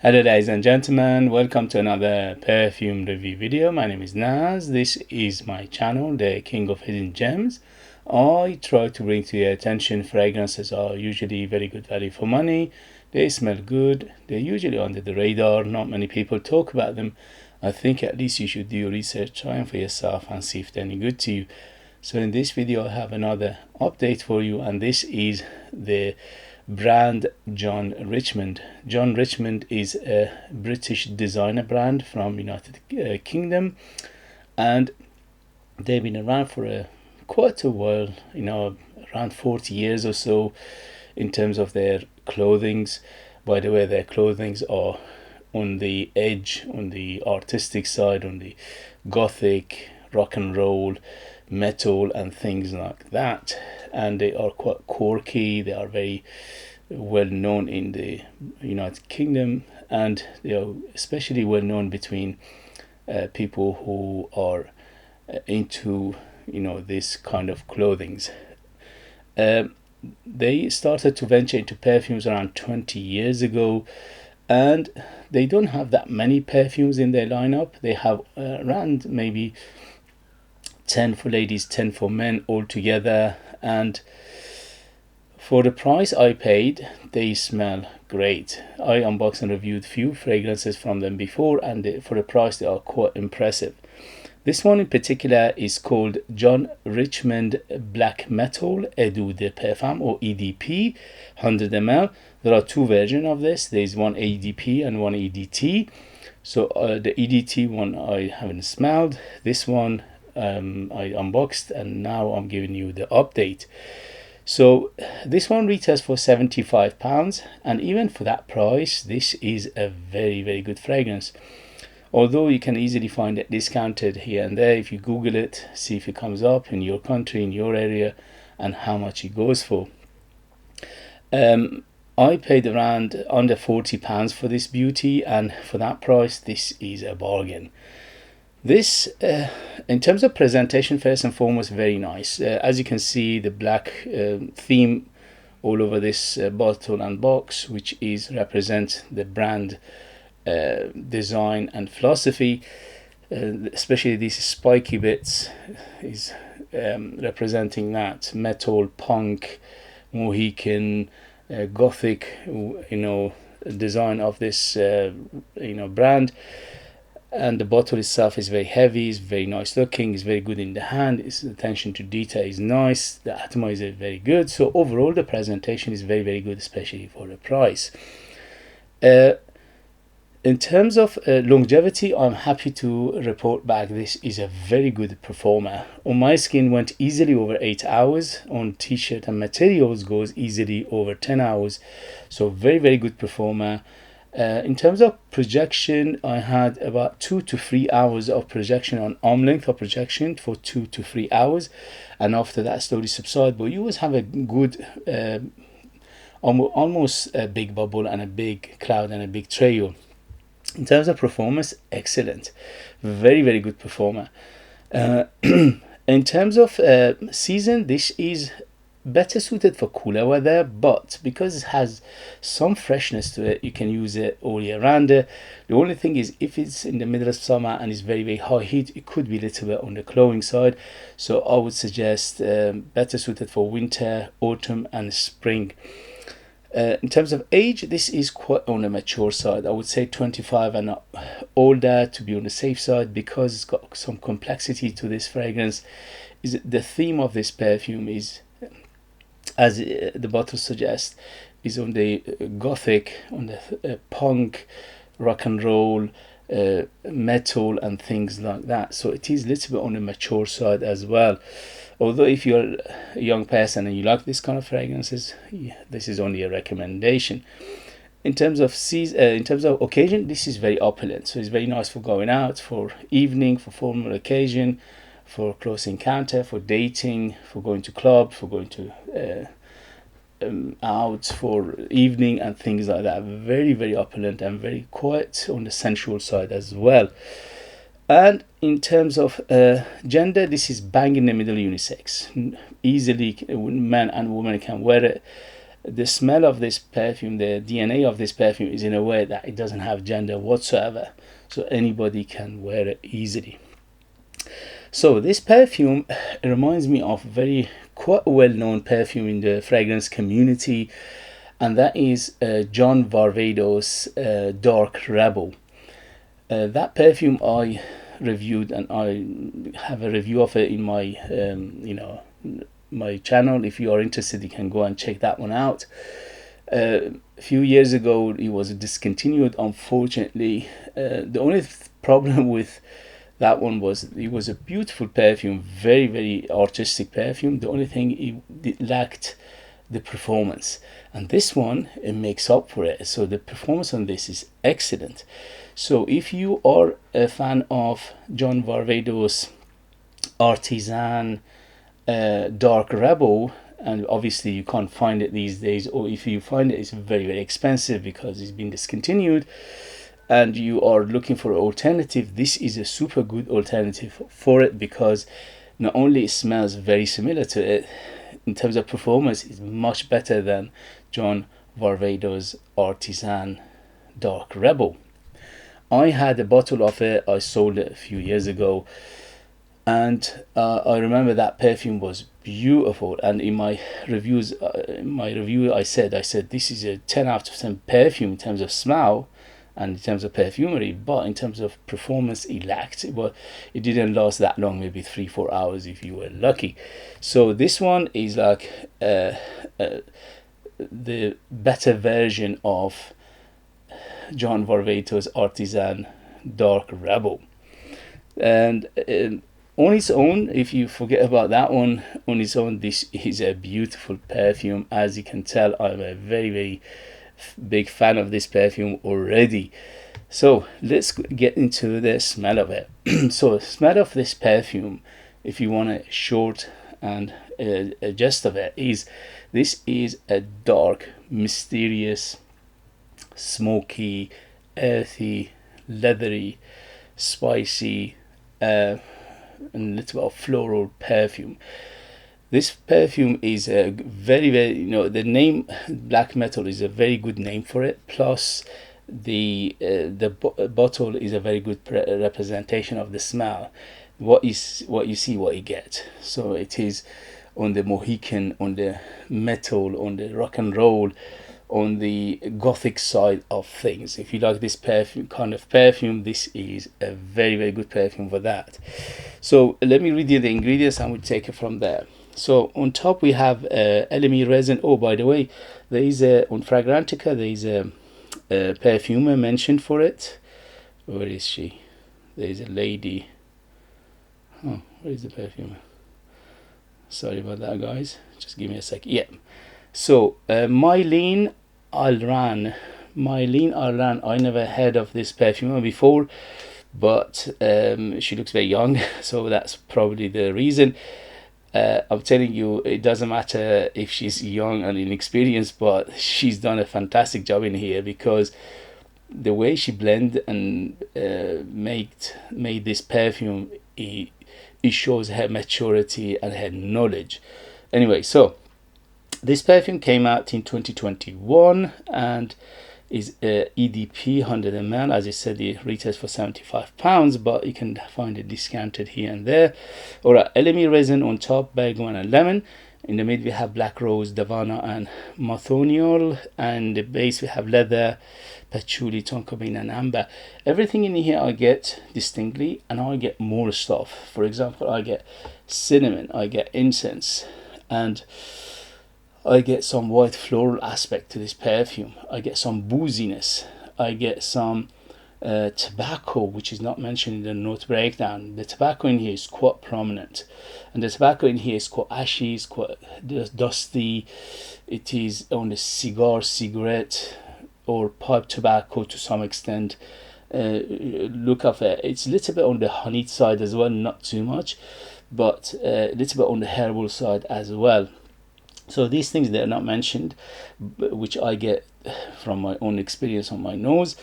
Hello ladies and gentlemen, welcome to another perfume review video. My name is Naz. This is my channel, the King of Hidden Gems. I try to bring to your attention fragrances are usually very good value for money. They smell good, they're usually under the radar, not many people talk about them. I think at least you should do your research, try them for yourself and see if they're any good to you. So in this video I have another update for you, and this is the brand John Richmond. John Richmond is a British designer brand from United Kingdom, and they've been around for quite a while, around 40 years or so in terms of their clothings. By the way, their clothings are on the edge, on the artistic side, on the Gothic, rock and roll, metal and things like that, and they are quite quirky. They are very well known in the United Kingdom, and they are especially well known between people who are into this kind of clothings. They started to venture into perfumes around 20 years ago, and they don't have that many perfumes in their lineup. They have around maybe 10 for ladies, 10 for men altogether, and for the price I paid, they smell great. I unboxed and reviewed few fragrances from them before, and for the price they are quite impressive. This one in particular is called John Richmond Black Metal Eau de Parfum, or EDP 100ml. There are two versions of this. There is one EDP and one EDT. So the EDT one I haven't smelled. This one I unboxed, and now I'm giving you the update. So this one retails for £75, and even for that price this is a very good fragrance, although you can easily find it discounted here and there. If you Google it, see if it comes up in your country, in your area, and how much it goes for. I paid around under £40 for this beauty, and for that price this is a bargain. This in terms of presentation, first and foremost, very nice. As you can see, the black theme all over this bottle and box, which is represent the brand design and philosophy. Especially these spiky bits is representing that metal, punk, Mohican, Gothic design of this brand. And the bottle itself is very heavy, is very nice looking, is very good in the hand. Its attention to detail is nice. The atomizer is very good. So overall the presentation is very good, especially for the price. In terms of longevity, I'm happy to report back this is a very good performer. On my skin went easily over 8 hours. On t-shirt and materials goes easily over 10 hours. So very good performer. In terms of projection, I had about 2 to 3 hours of projection on arm length of projection for 2 to 3 hours, and after that slowly subside. But you always have a good almost a big bubble and a big cloud and a big trail. In terms of performance, excellent, very good performer. In terms of season, this is better suited for cooler weather, but because it has some freshness to it, you can use it all year round. The only thing is, if it's in the middle of summer and it's very high heat, it could be a little bit on the cloying side. So I would suggest better suited for winter, autumn and spring. In terms of age, this is quite on the mature side. I would say 25 and older to be on the safe side, because it's got some complexity to this fragrance. The theme of this perfume is, as the bottle suggests, is on the Gothic, on the punk, rock and roll, metal and things like that. So it is a little bit on the mature side as well. Although if you're a young person and you like this kind of fragrances, this is only a recommendation. In terms of occasion, this is very opulent. So it's very nice for going out, for evening, for formal occasion, for close encounter, for dating, for going to club, for going to out for evening and things like that. Very opulent and very quite on the sensual side as well. And in terms of gender, this is bang in the middle unisex. Easily men and women can wear it. the smell of this perfume, the DNA of this perfume is in a way that it doesn't have gender whatsoever, so anybody can wear it easily. So this perfume reminds me of quite well-known perfume in the fragrance community, and that is John Varvatos Dark Rebel. That perfume I reviewed, and I have a review of it in my my channel. If you are interested, you can go and check that one out. A few years ago it was discontinued, unfortunately. The only problem with that one was it was a beautiful perfume, very artistic perfume. The only thing, it lacked the performance, and this one, it makes up for it. So the performance on this is excellent. So if you are a fan of John Varvatos Artisan Dark Rebel, and obviously you can't find it these days, or if you find it, it's very expensive because it's been discontinued, and you are looking for an alternative, this is a super good alternative for it, because not only it smells very similar to it, in terms of performance it's much better than John Varvatos Artisan Dark Rebel. I had a bottle of it, I sold it a few years ago, and I remember that perfume was beautiful, and in my reviews, I said this is a 10 out of 10 perfume in terms of smell and in terms of perfumery, but in terms of performance it lacked. It didn't last that long, maybe 3-4 hours if you were lucky. So this one is like the better version of John Varvatos Artisan Dark Rebel, and on its own, if you forget about that one, on its own, this is a beautiful perfume. As you can tell, I'm a very big fan of this perfume already. So let's get into the smell of it. So the smell of this perfume, if you want a short and a gist of it, this is a dark, mysterious, smoky, earthy, leathery, spicy, and a little bit of floral perfume. This perfume is a very the name black metal is a very good name for it, plus the bottle is a very good representation of the smell. What you see, what you get. So it is on the Mohican, on the metal, on the rock and roll, on the Gothic side of things. If you like this kind of perfume, this is a very good perfume for that. So let me read you the ingredients and we'll take it from there. So on top we have LME resin. Oh, by the way, there is on Fragrantica, there is a perfumer mentioned for it. Where is she? There is a lady. Oh, where is the perfumer? Sorry about that, guys. Just give me a sec. Yeah. So Mylene Alran. I never heard of this perfumer before, but she looks very young, so that's probably the reason. I'm telling you, it doesn't matter if she's young and inexperienced, but she's done a fantastic job in here, because the way she blended and made this perfume, it shows her maturity and her knowledge. Anyway, so this perfume came out in 2021 and is EDP 100ml. As I said, it retails for £75, but you can find it discounted here and there. Alright, LME resin on top, bergamot and lemon. In the middle we have black rose, davana and mathoniol, and the base we have leather, patchouli, tonka bean and amber. Everything in here I get distinctly, and I get more stuff. For example, I get cinnamon, I get incense, and I get some white floral aspect to this perfume. I get some booziness. I get some tobacco, which is not mentioned in the note breakdown. The tobacco in here is quite prominent, and the tobacco in here is quite ashy, it's quite dusty. It is on the cigarette or pipe tobacco to some extent. Look of it, it's a little bit on the honey side as well, not too much, but a little bit on the herbal side as well. So these things, they are not mentioned, which I get from my own experience on my nose.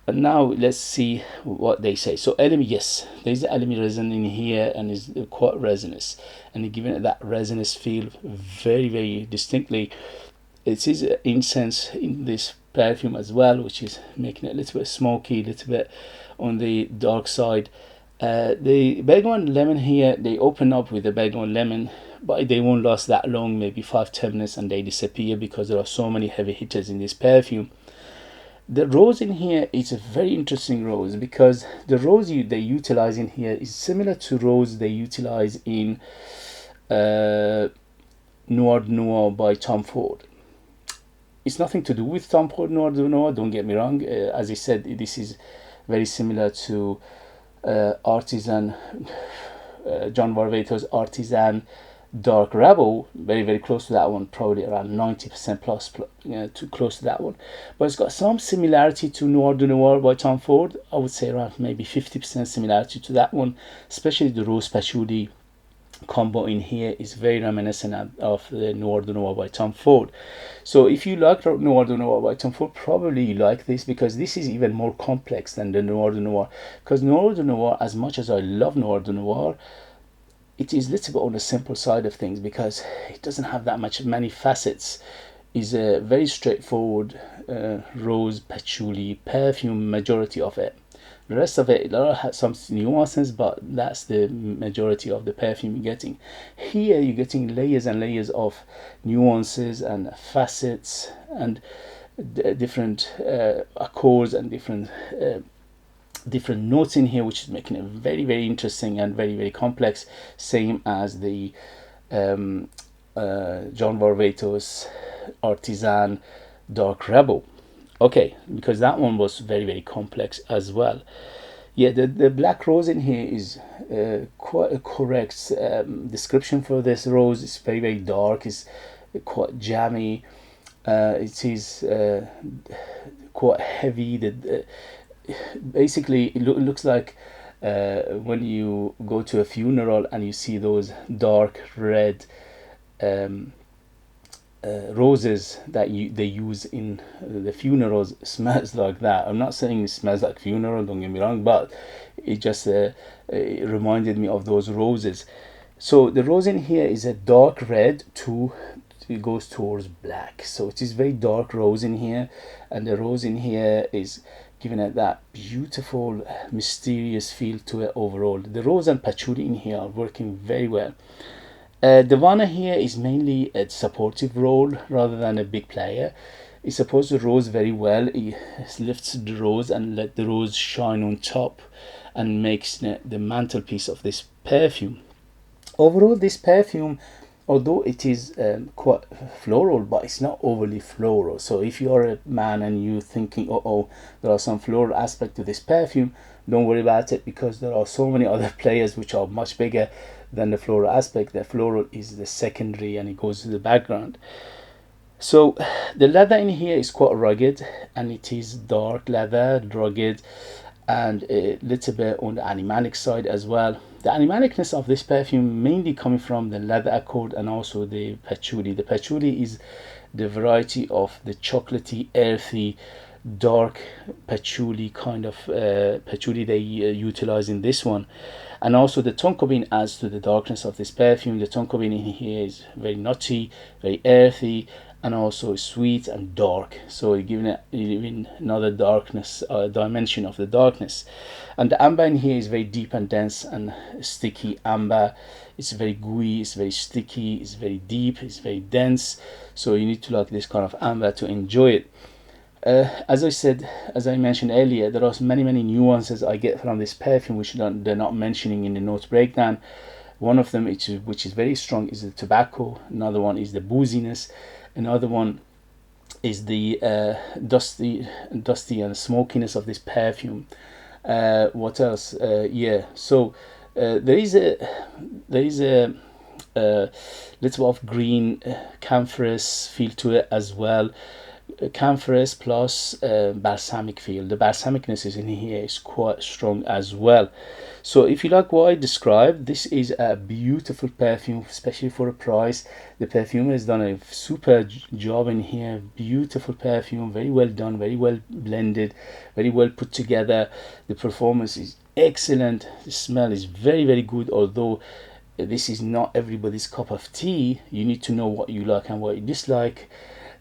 And now let's see what they say. So LME, yes, there's the LME resin in here, and it's quite resinous, and giving it that resinous feel very distinctly. it is incense in this perfume as well, which is making it a little bit smoky, a little bit on the dark side. The bergamot lemon here, they open up with the bergamot lemon, but they won't last that long, maybe 5-10 minutes, and they disappear because there are so many heavy hitters in this perfume. The rose in here is a very interesting rose, because the rose they utilize in here is similar to rose they utilize in Noir de Noir by Tom Ford. It's nothing to do with Tom Ford Noir de Noir, don't get me wrong. As I said, this is very similar to Artisan, John Varvatos Artisan Dark Rebel, very close to that one, probably around 90% plus, too close to that one. But it's got some similarity to Noir de Noir by Tom Ford. I would say around maybe 50% similarity to that one, especially the rose patchouli combo in here is very reminiscent of the Noir de Noir by Tom Ford. So if you like Noir de Noir by Tom Ford, probably you like this, because this is even more complex than the Noir de Noir. Because Noir de Noir, as much as I love Noir de Noir, it is a little bit on the simple side of things, because it doesn't have that many facets. It's a very straightforward rose patchouli perfume, majority of it. The rest of it has some nuances, but that's the majority of the perfume you're getting. Here you're getting layers and layers of nuances and facets and different accords and different notes in here, which is making it very interesting and very complex, same as the John Varvatos Artisan Dark Rebel. Okay, because that one was very complex as well. Yeah, the black rose in here is quite a correct description for this rose. It's very dark, it's quite jammy, it is quite heavy. Basically it looks like when you go to a funeral and you see those dark red roses that they use in the funerals, smells like that. I'm not saying it smells like funeral, don't get me wrong, but it just it reminded me of those roses. So the rose in here is a dark red it goes towards black, so it is very dark rose in here, and the rose in here is giving it that beautiful mysterious feel to it overall. The rose and patchouli in here are working very well. The Vanna here is mainly a supportive role rather than a big player. It supports the rose very well. It lifts the rose and let the rose shine on top and makes the mantelpiece of this perfume. Overall, this perfume, although it is quite floral, but it's not overly floral. So if you are a man and you're thinking, oh, there are some floral aspect to this perfume, don't worry about it, because there are so many other players which are much bigger than the floral aspect. The floral is the secondary and it goes to the background. So the leather in here is quite rugged, and it is dark leather, rugged, and a little bit on the animalic side as well. The animalicness of this perfume mainly coming from the leather accord and also the patchouli. The patchouli is the variety of the chocolatey, earthy, dark patchouli kind of patchouli they utilize in this one. And also the tonka bean adds to the darkness of this perfume. The tonka bean in here is very nutty, very earthy, and also sweet and dark, so you're giving it even another darkness dimension of the darkness. And the amber in here is very deep and dense and sticky amber. It's very gooey, it's very sticky, it's very deep, it's very dense, so you need to like this kind of amber to enjoy it. As I mentioned earlier, there are many nuances I get from this perfume which they're not mentioning in the notes breakdown. One of them, which is very strong, is the tobacco. Another one is the booziness. Another one is the dusty and smokiness of this perfume. What else? Yeah, so there is a little of green camphorous feel to it as well. Camphorous plus balsamic feel. The balsamicness is in here is quite strong as well. So if you like what I described, this is a beautiful perfume, especially for a price. The perfumer has done a super job in here. Beautiful perfume, very well done, very well blended, very well put together. The performance is excellent. The smell is very good, although this is not everybody's cup of tea. You need to know what you like and what you dislike.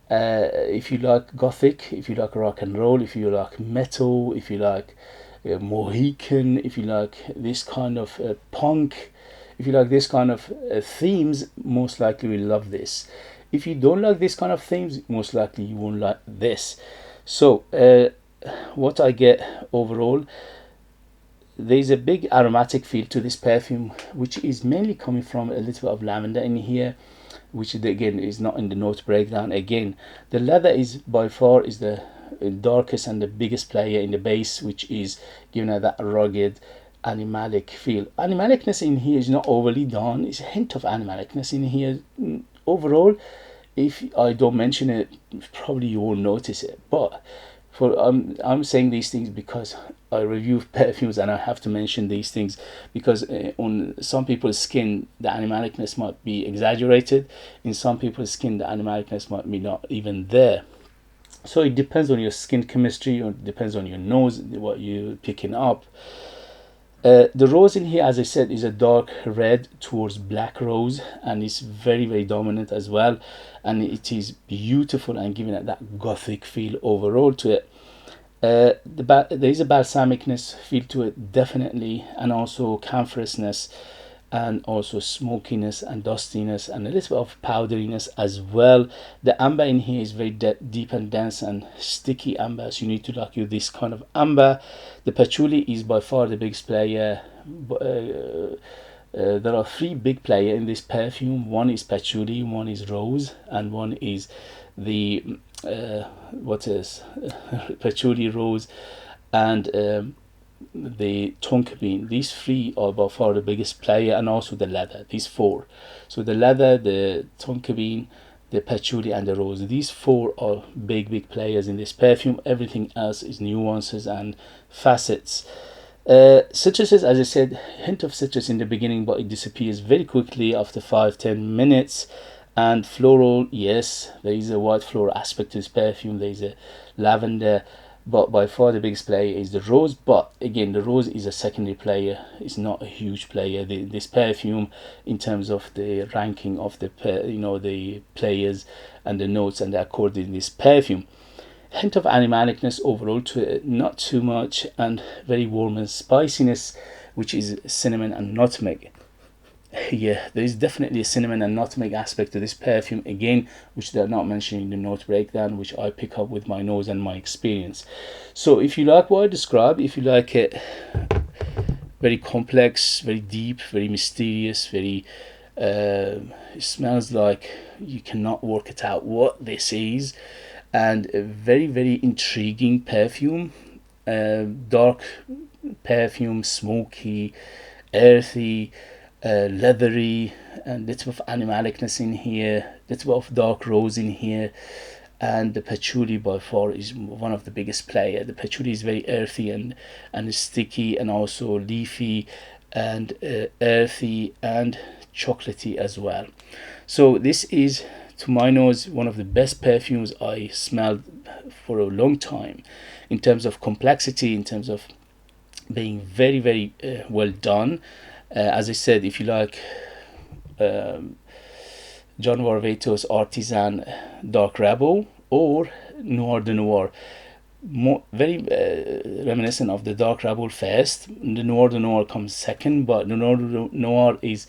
If you like Gothic, if you like rock and roll, if you like metal, if you like Mohican, if you like this kind of punk, if you like this kind of themes, most likely will love this. If you don't like this kind of themes, most likely you won't like this. So what I get overall, there's a big aromatic feel to this perfume, which is mainly coming from a little bit of lavender in here, which again is not in the note breakdown. Again, the leather is by far is the darkest and the biggest player in the base, which is giving it that rugged animalic feel. Animalicness in here is not overly done, it's a hint of animalicness in here. Overall, if I don't mention it, probably you won't notice it. But for I'm saying these things because I review perfumes and I have to mention these things, because on some people's skin the animalicness might be exaggerated, in some people's skin the animalicness might be not even there. So it depends on your skin chemistry, or it depends on your nose, what you're picking up. The rose in here, as I said, is a dark red towards black rose, and it's very very dominant as well, and it is beautiful and giving it that gothic feel overall to it. There is a balsamicness feel to it definitely, and also camphousness, and also smokiness and dustiness, and a little bit of powderiness as well. The amber in here is very deep and dense and sticky amber, so you need to like you this kind of amber. The patchouli is by far the biggest player. There are three big players in this perfume. One is patchouli, one is rose, and one is the what is patchouli, rose, and the tonka bean. These three are by far the biggest player, and also the leather. These four, so the leather, the tonka bean, the patchouli, and the rose, these four are big players in this perfume. Everything else is nuances and facets. Citruses, as I said, hint of citrus in the beginning, but it disappears very quickly after 5-10 minutes. And floral, yes, there is a white floral aspect to this perfume, there is a lavender, but by far the biggest player is the rose. But again, the rose is a secondary player, it's not a huge player. This perfume, in terms of the ranking of the the players and the notes and the accord in this perfume. Hint of animalicness overall to it, not too much, and very warm and spiciness, which is cinnamon and nutmeg. Yeah, there is definitely a cinnamon and nutmeg aspect to this perfume again, which they're not mentioning in the note breakdown, which I pick up with my nose and my experience. So if you like what I described, if you like it very complex, very deep, very mysterious, very it smells like you cannot work it out what this is, and a very very intriguing perfume, dark perfume, smoky, earthy, leathery, and little bit of animalicness in here, little bit of dark rose in here, and the patchouli by far is one of the biggest player. The patchouli is very earthy and sticky, and also leafy and earthy and chocolatey as well. So this is, to my nose, one of the best perfumes I smelled for a long time, in terms of complexity, in terms of being very very well done. As I said, if you like John Varvatos Artisan Dark Rebel or Noir de Noir, very reminiscent of the Dark Rebel first. The Noir de Noir comes second, but the Noir de Noir is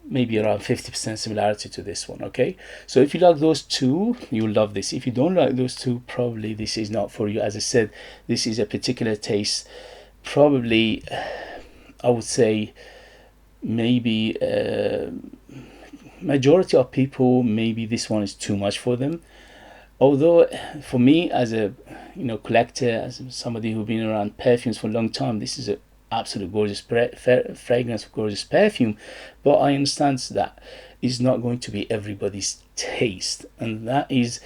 maybe around 50% similarity to this one. Okay, so if you like those two, you'll love this. If you don't like those two, probably this is not for you. As I said, this is a particular taste. Probably I would say maybe majority of people, maybe this one is too much for them. Although for me, as a collector, as somebody who's been around perfumes for a long time, this is a absolute gorgeous fragrance, gorgeous perfume. But I understand that it's not going to be everybody's taste, and that is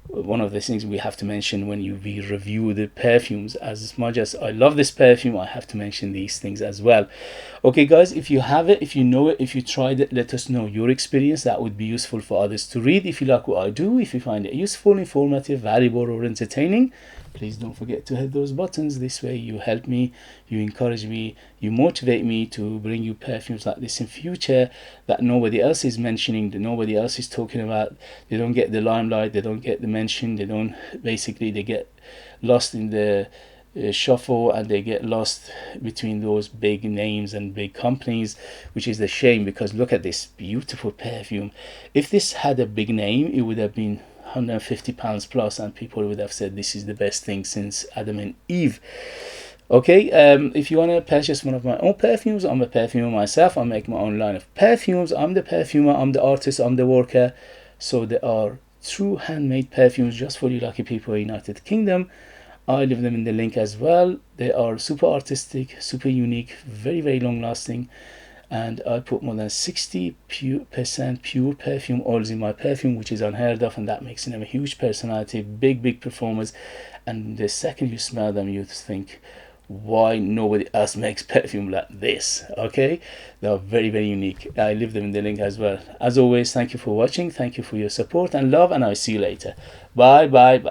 one of the things we have to mention when we review the perfumes. As much as I love this perfume, I have to mention these things as well. Okay guys, if you have it, if you know it, if you tried it, let us know your experience. That would be useful for others to read. If you like what I do, if you find it useful, informative, valuable, or entertaining, please don't forget to hit those buttons. This way you help me, you encourage me, you motivate me to bring you perfumes like this in future that nobody else is mentioning, that nobody else is talking about. They don't get the limelight, they don't get the mention, they don't, basically they get lost in the shuffle, and they get lost between those big names and big companies, which is a shame, because look at this beautiful perfume. If this had a big name, it would have been £150 plus, and people would have said this is the best thing since Adam and Eve. Okay, if you want to purchase one of my own perfumes, I'm a perfumer myself. I make my own line of perfumes. I'm the perfumer, I'm the artist, I'm the worker. So there are true handmade perfumes just for you lucky people in the United Kingdom. I leave them in the link as well. They are super artistic, super unique, very, very long lasting. And I put more than 60% pure perfume oils in my perfume, which is unheard of, and that makes them a huge personality, big performers. And the second you smell them, you think, why nobody else makes perfume like this? Okay, they are very, very unique. I leave them in the link as well. As always, thank you for watching, thank you for your support and love, and I'll see you later. Bye.